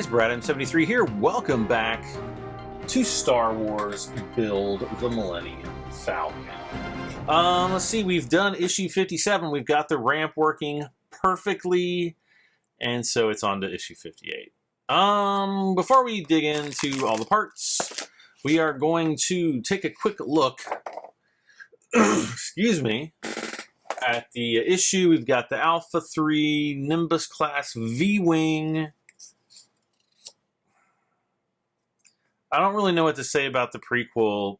Brad M73 here. Welcome back to Star Wars Build the Millennium Falcon. Let's see, we've done issue 57. We've got the ramp working perfectly, and so it's on to issue 58. Before we dig into all the parts, we are going to take a quick look, excuse me, at the issue. We've got the Alpha 3 Nimbus class V-Wing. I don't really know what to say about the prequel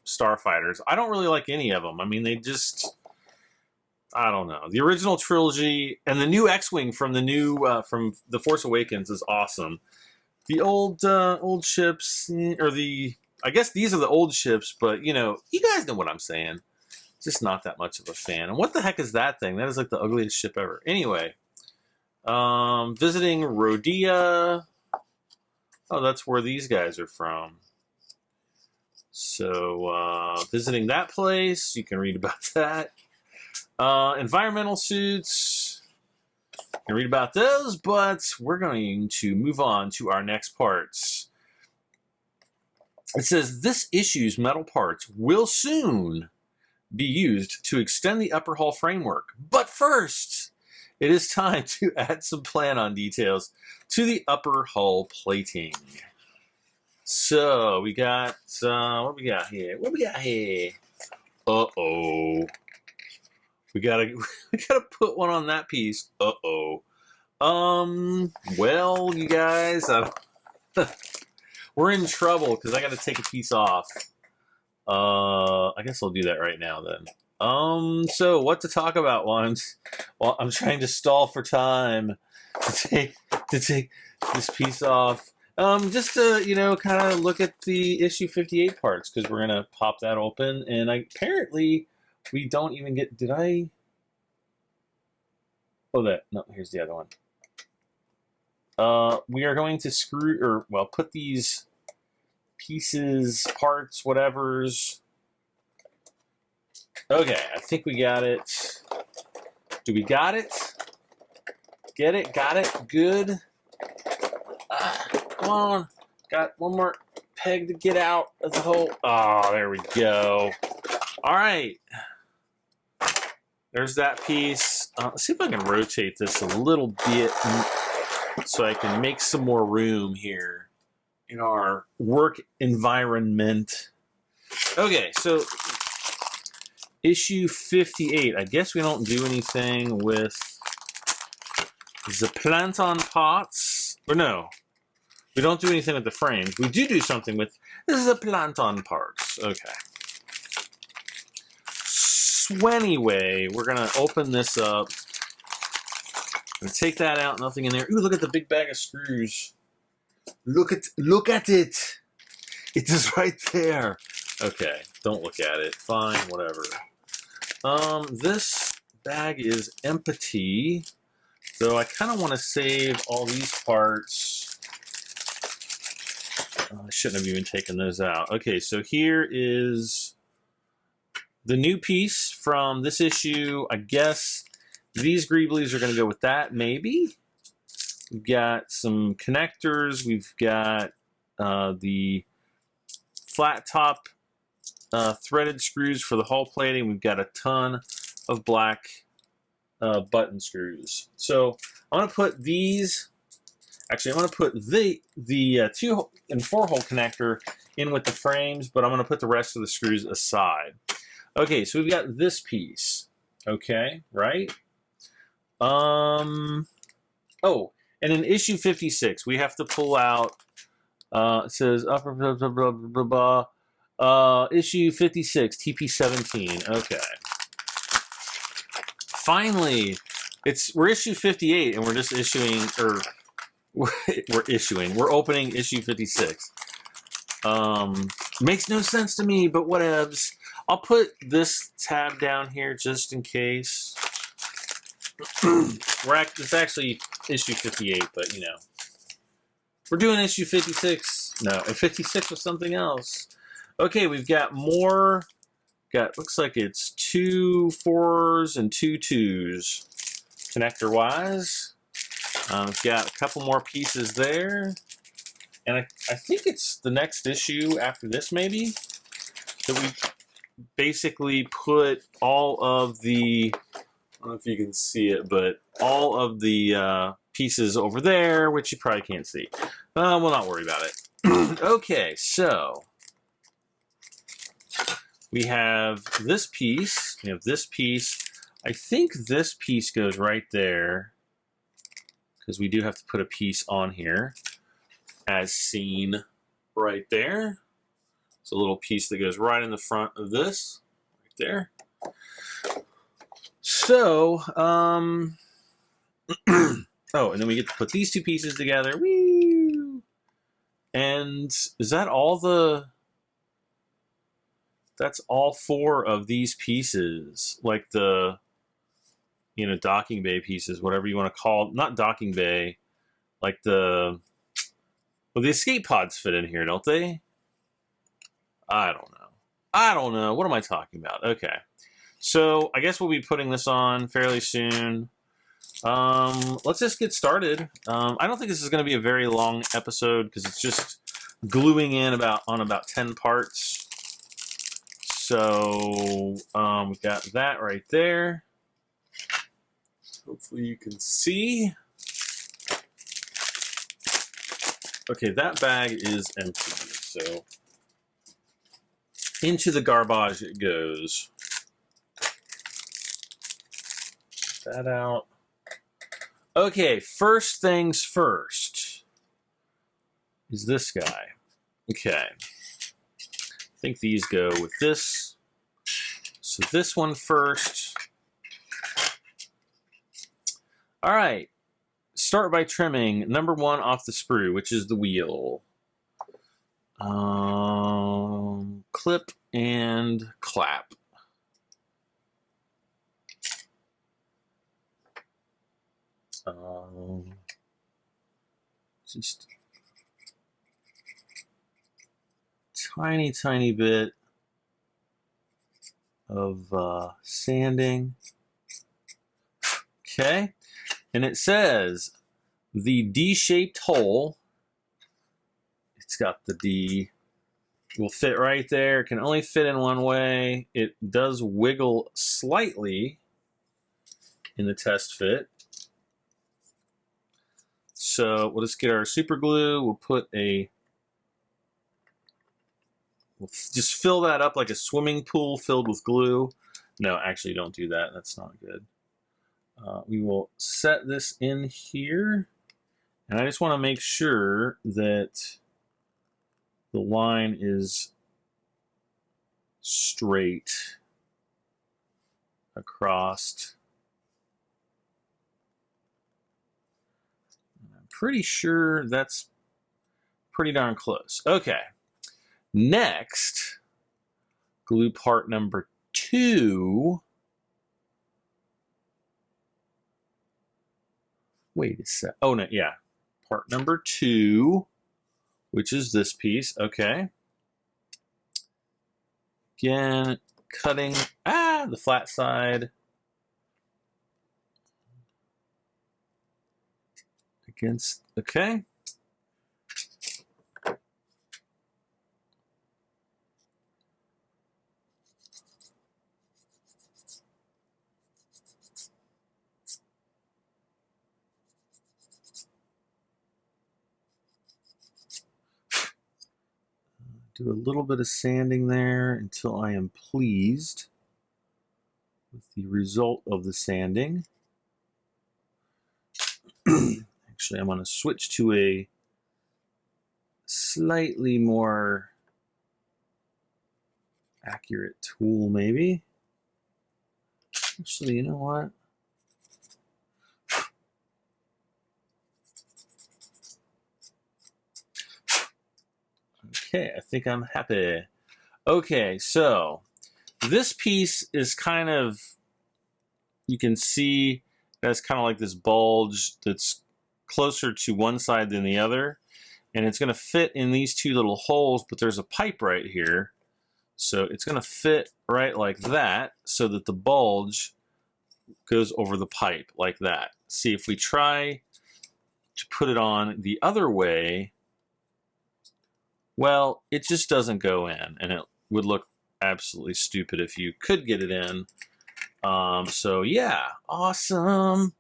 Starfighters. I don't really like any of them. I mean, they just, I don't know. The original trilogy and the new X-Wing from the new, from The Force Awakens is awesome. The old ships, or I guess these are the old ships, but, you know, you guys know what I'm saying. Just not that much of a fan. And what the heck is that thing? That is like the ugliest ship ever. Anyway, visiting Rhodia. Oh, that's where these guys are from. So, visiting that place, you can read about that. Environmental suits, you can read about those, but we're going to move on to our next parts. It says, this issue's metal parts will soon be used to extend the upper hull framework. But first, it is time to add some plan-on details to the upper hull plating. So we got what we got here? What we got here? Uh-oh. We gotta put one on that piece. Uh-oh. Well, you guys, we're in trouble because I gotta take a piece off. I guess I'll do that right now then. So what to talk about, ones? Well, I'm trying to stall for time to take this piece off. Just to, you know, kind of look at the issue 58 parts, because we're gonna pop that open, and apparently we don't even get. Did I? Oh, no. Here's the other one. We are going to put these pieces, parts, whatevers. Okay, I think we got it. Do we got it? Get it? Got it? Good. Come on. Got one more peg to get out of the hole. Oh, there we go. All right. There's that piece. Let's see if I can rotate this a little bit so I can make some more room here in our work environment. Okay, so issue 58. I guess we don't do anything with the plant-on parts. Or no, we don't do anything with the frames. We do something with the plant-on parts. Okay. So anyway, we're going to open this up. I'm going to take that out. Nothing in there. Ooh, look at the big bag of screws. Look at it. It is right there. Okay, don't look at it. Fine, whatever. This bag is empty, so I kind of want to save all these parts. I shouldn't have even taken those out. Okay, so here is the new piece from this issue. I guess these greeblies are going to go with that, maybe. We've got some connectors. We've got the flat top threaded screws for the hull plating. We've got a ton of black button screws. So I'm going to put these. Actually, I'm going to put the 2 and 4 hole connector in with the frames, but I'm going to put the rest of the screws aside. Okay, so we've got this piece. Okay, right? Oh, and in issue 56, we have to pull out. It says upper blah blah blah blah blah. Issue 56, TP17. Okay. Finally, we're issue 58, and we're just issuing, or we're opening issue 56. Makes no sense to me, but whatevs. I'll put this tab down here just in case. It's actually issue 58, but you know, we're doing issue 56. No, and 56 was something else. Okay, we've got more. Looks like it's 2 4s and 2 2s connector wise. We've got a couple more pieces there. And I think it's the next issue after this, maybe, that we basically put all of the, I don't know if you can see it, but all of the pieces over there, which you probably can't see. We'll not worry about it. Okay, so we have this piece. We have this piece. I think this piece goes right there, because we do have to put a piece on here, as seen right there. It's a little piece that goes right in the front of this, right there. So, oh, and then we get to put these two pieces together. Woo! And is that all the... That's all 4 of these pieces, like the, you know, docking bay pieces, whatever you want to call, not docking bay, like the, well, the escape pods fit in here, don't they? I don't know. What am I talking about? Okay. So I guess we'll be putting this on fairly soon. Let's just get started. I don't think this is going to be a very long episode because it's just gluing in on about 10 parts. So we've got that right there. Hopefully you can see. Okay, that bag is empty, so into the garbage it goes. Get that out. Okay, first things first is this guy. Okay. I think these go with this. So this one first. All right. Start by trimming number 1 off the sprue, which is the wheel. Clip and clap. Just tiny bit of sanding. Okay. And it says the D-shaped hole, it's got the D, will fit right there. It can only fit in one way. It does wiggle slightly in the test fit. So we'll just get our super glue. We'll just fill that up like a swimming pool filled with glue. No, actually don't do that. That's not good. We will set this in here. And I just want to make sure that the line is straight across. I'm pretty sure that's pretty darn close. Okay. Next, glue part number 2. Wait a sec. Oh, no, yeah. Part number 2, which is this piece. Okay. Again, cutting the flat side against, okay. Do a little bit of sanding there until I am pleased with the result of the sanding. Actually, I'm going to switch to a slightly more accurate tool, maybe. Actually, you know what? Okay, I think I'm happy. Okay, so this piece is kind of, you can see that's kind of like this bulge that's closer to one side than the other. And it's going to fit in these 2 little holes, but there's a pipe right here. So it's going to fit right like that so that the bulge goes over the pipe like that. See, if we try to put it on the other way, Well, it just doesn't go in, and it would look absolutely stupid if you could get it in. So yeah, awesome.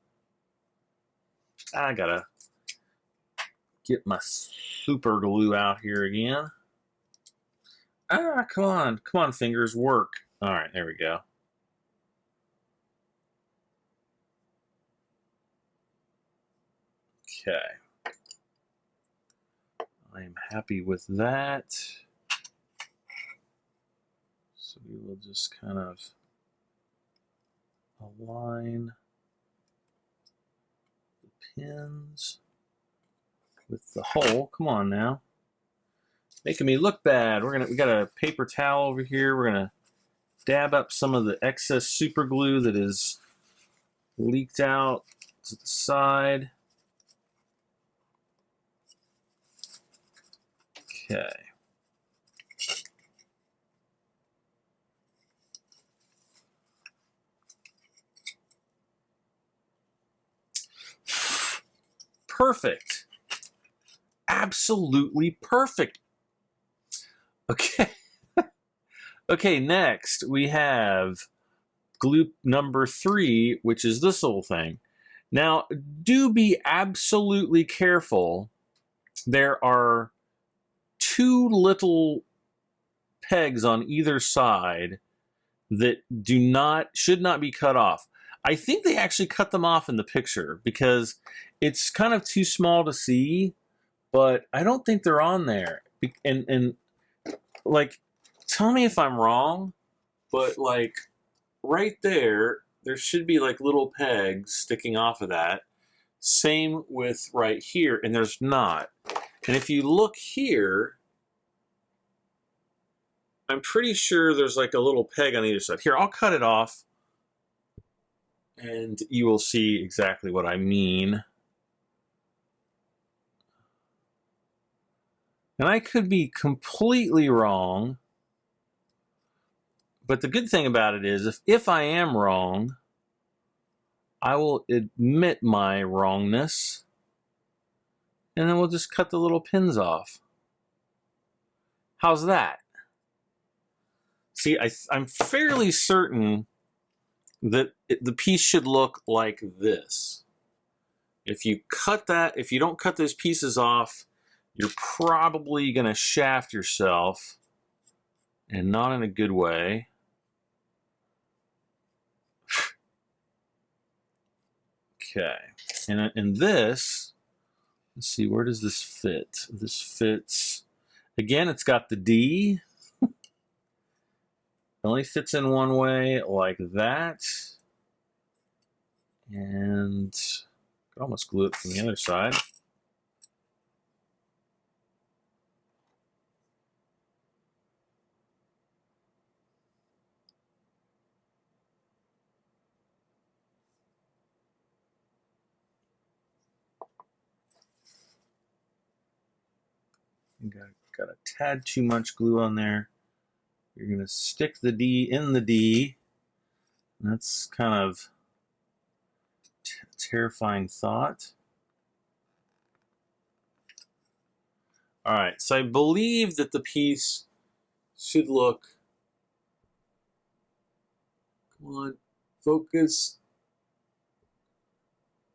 I gotta get my super glue out here again. Ah, come on, fingers, work. All right, there we go. Okay. I am happy with that. So we will just kind of align the pins with the hole. Come on now. Making me look bad. We got a paper towel over here. We're gonna dab up some of the excess super glue that is leaked out to the side. Okay. Perfect. Absolutely perfect. Okay. Okay, next we have glue number 3, which is this little thing. Now, do be absolutely careful. There are 2 little pegs on either side that should not be cut off. I think they actually cut them off in the picture because it's kind of too small to see, but I don't think they're on there. And like, tell me if I'm wrong, but like right there should be like little pegs sticking off of that. Same with right here, and there's not. And if you look here, I'm pretty sure there's like a little peg on either side. Here, I'll cut it off, and you will see exactly what I mean. And I could be completely wrong, but the good thing about it is if I am wrong, I will admit my wrongness, and then we'll just cut the little pins off. How's that? See, I'm fairly certain that the piece should look like this. If you don't cut those pieces off, you're probably going to shaft yourself, and not in a good way. Okay, and in this, let's see, where does this fit? This fits, again, it's got the D. It only fits in one way, like that. And could almost glue it from the other side. Got a tad too much glue on there. You're going to stick the D in the D. That's kind of a terrifying thought. All right, so I believe that the piece should look, come on, focus,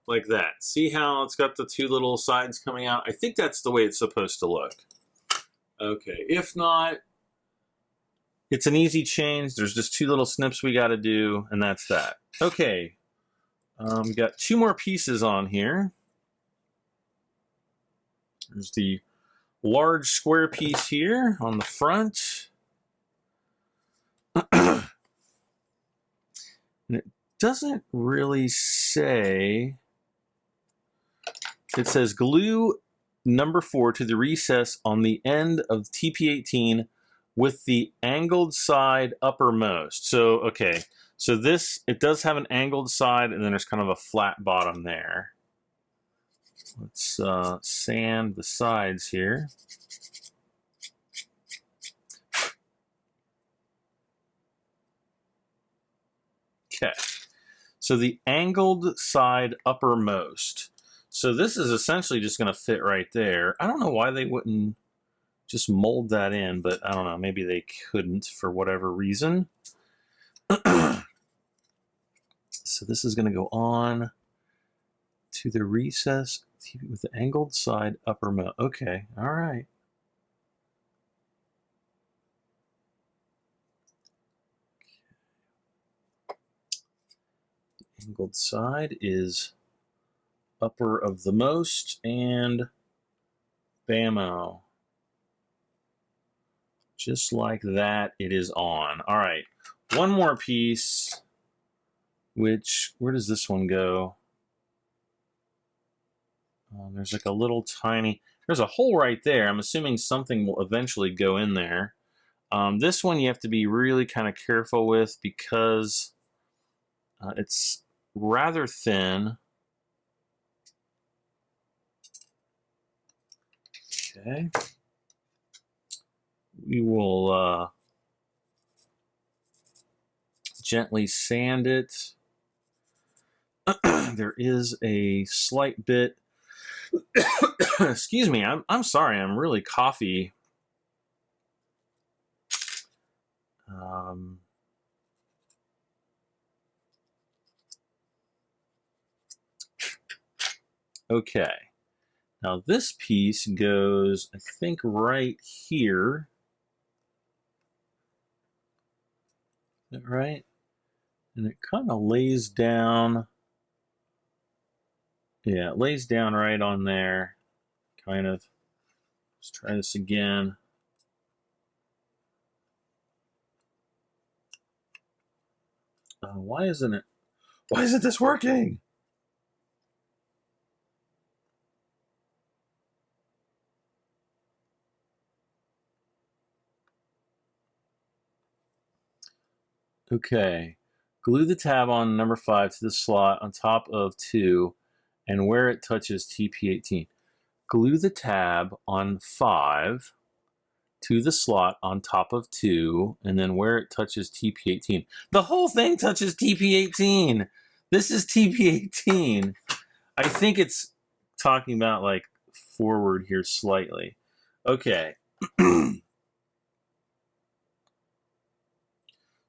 like that. See how it's got the 2 little sides coming out? I think that's the way it's supposed to look. Okay, if not, it's an easy change. There's just 2 little snips we got to do, and that's that. Okay, we got 2 more pieces on here. There's the large square piece here on the front. And it doesn't really say. It says glue number 4 to the recess on the end of TP18 with the angled side uppermost. So, okay, so this, it does have an angled side, and then there's kind of a flat bottom there. Let's sand the sides here. Okay, so the angled side uppermost. So this is essentially just going to fit right there. I don't know why they wouldn't just mold that in, but I don't know, maybe they couldn't for whatever reason. So this is going to go on to the recess with the angled side uppermost. Okay, all right. Angled side is upper of the most, and bammo. Just like that, it is on. All right, one more piece, which, where does this one go? There's like a little tiny, there's a hole right there. I'm assuming something will eventually go in there. This one you have to be really kind of careful with because it's rather thin. Okay. We will gently sand it. There is a slight bit. Excuse me, I'm sorry, I'm really coffee. Okay. Now this piece goes, I think, right here. Is that right? And it kind of lays down. Yeah, it lays down right on there. Kind of. Let's try this again. Why isn't this working? Okay. Glue the tab on number 5 to the slot on top of 2 and where it touches TP18. Glue the tab on 5 to the slot on top of 2 and then where it touches TP18. The whole thing touches TP18. This is TP18. I think it's talking about like forward here slightly. Okay.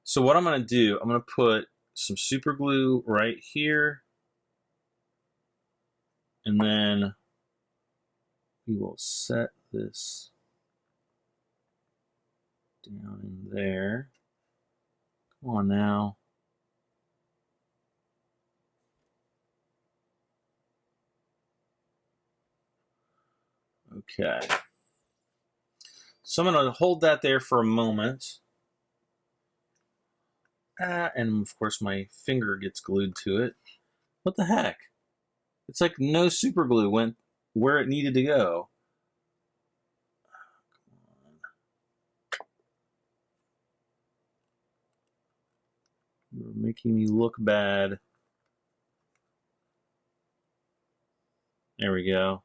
So what I'm going to do, I'm going to put some super glue right here. And then we will set this down in there. Come on now. Okay. So I'm going to hold that there for a moment. And of course my finger gets glued to it. What the heck? It's like no super glue went where it needed to go. You're making me look bad. There we go.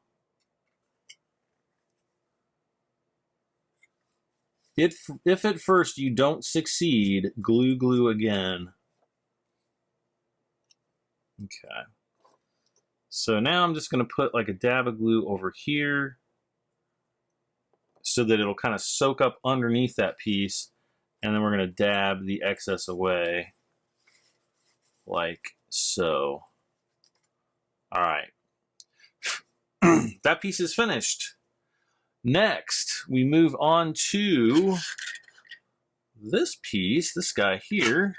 If at first you don't succeed, glue again. Okay. So now I'm just going to put like a dab of glue over here so that it'll kind of soak up underneath that piece. And then we're going to dab the excess away like so. All right. That piece is finished. Next, we move on to this piece, this guy here.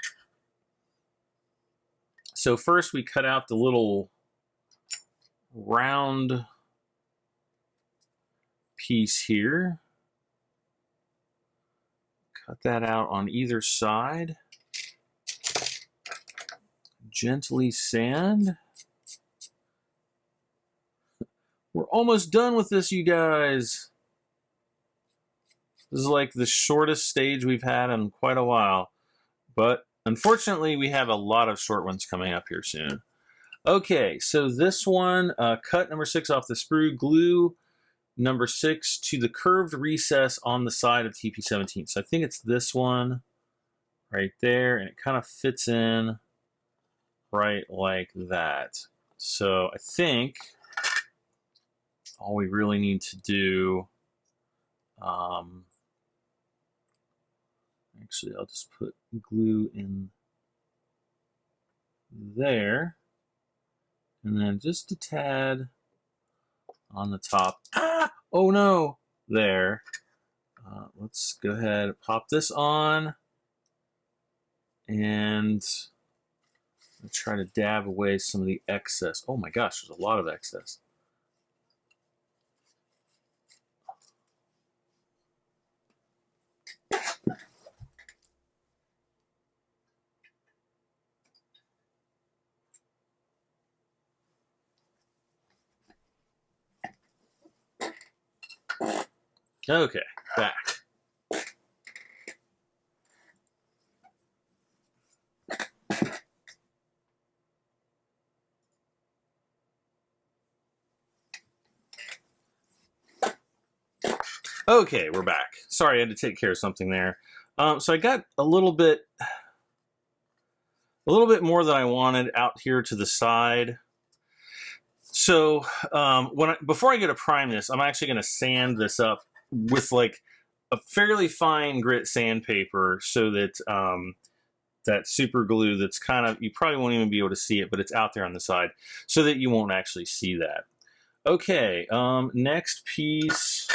So first we cut out the little round piece here. Cut that out on either side. Gently sand. We're almost done with this, you guys. This is like the shortest stage we've had in quite a while. But unfortunately, we have a lot of short ones coming up here soon. Okay, so this one, cut number 6 off the sprue, glue number 6 to the curved recess on the side of TP17. So I think it's this one right there, and it kind of fits in right like that. So I think all we really need to do Actually, I'll just put glue in there, and then just a tad on the top. Ah! Oh no! There. Let's go ahead and pop this on, and I'll try to dab away some of the excess. Oh my gosh, there's a lot of excess. Okay, back. Okay, we're back. Sorry, I had to take care of something there. So I got a little bit more than I wanted out here to the side. So before I go to prime this, I'm actually going to sand this up with like a fairly fine grit sandpaper, so that that super glue that's kind of, you probably won't even be able to see it, but it's out there on the side, so that you won't actually see that. Okay, next piece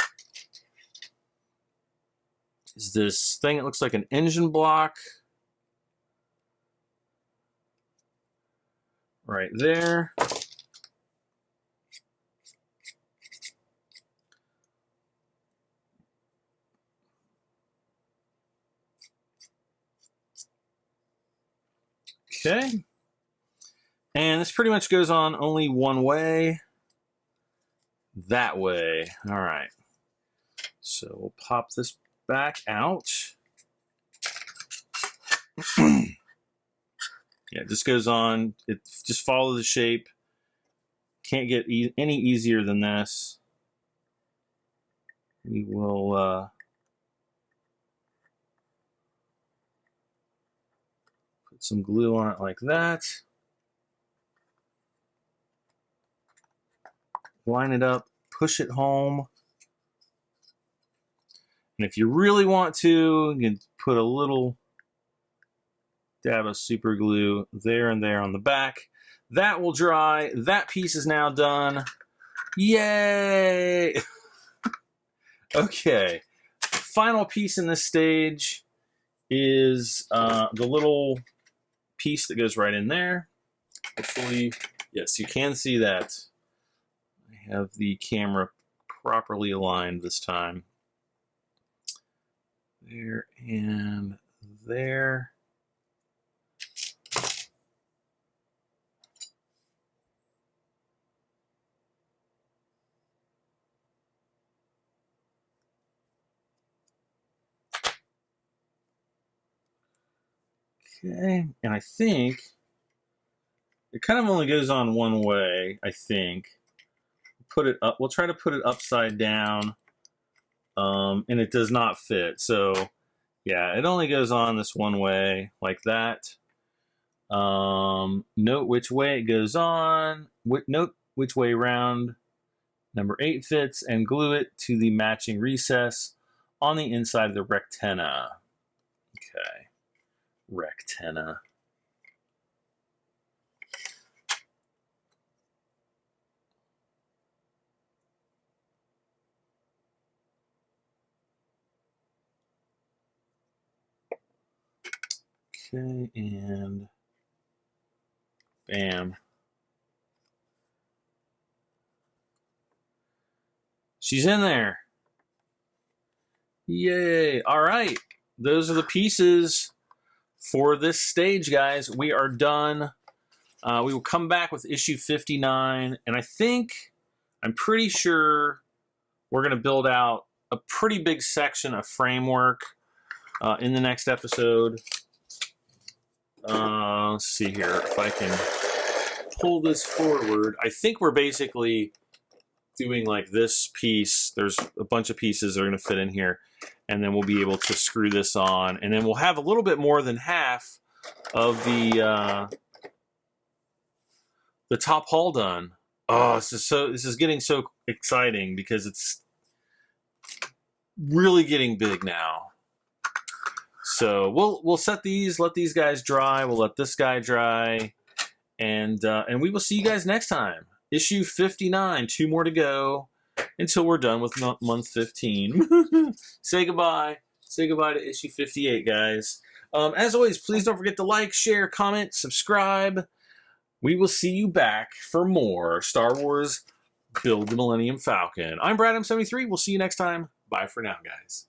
is this thing that looks like an engine block. Right there. Okay. And this pretty much goes on only one way. That way. All right. So we'll pop this back out. Yeah, it just goes on. It just follows the shape. Can't get any easier than this. We will put some glue on it like that. Line it up, push it home. And if you really want to, you can put a little dab of super glue there and there on the back. That will dry. That piece is now done. Yay! Okay. Final piece in this stage is the little piece that goes right in there. Hopefully, yes, you can see that. I have the camera properly aligned this time. There and there. Okay, and I think it kind of only goes on one way, I think. Put it up. We'll try to put it upside down, and it does not fit. So, yeah, it only goes on this one way, like that. Note which way it goes on. Note which way around number 8 fits, and glue it to the matching recess on the inside of the rectenna. Okay, rectenna. Okay, and bam. She's in there. Yay. All right. Those are the pieces for this stage, guys. We are done. We will come back with issue 59, and I'm pretty sure we're going to build out a pretty big section of framework in the next episode. Let's see here if I can pull this forward. I think we're basically doing like this piece. There's a bunch of pieces that are going to fit in here, and then we'll be able to screw this on, and then we'll have a little bit more than half of the top hull done. Oh, this is getting so exciting because really getting big now. So we'll set these, let these guys dry. We'll let this guy dry, and we will see you guys next time. Issue 59, 2 more to go until we're done with month 15. Say goodbye. Say goodbye to issue 58, guys. As always, please don't forget to like, share, comment, subscribe. We will see you back for more Star Wars Build the Millennium Falcon. I'm Brad M73. We'll see you next time. Bye for now, guys.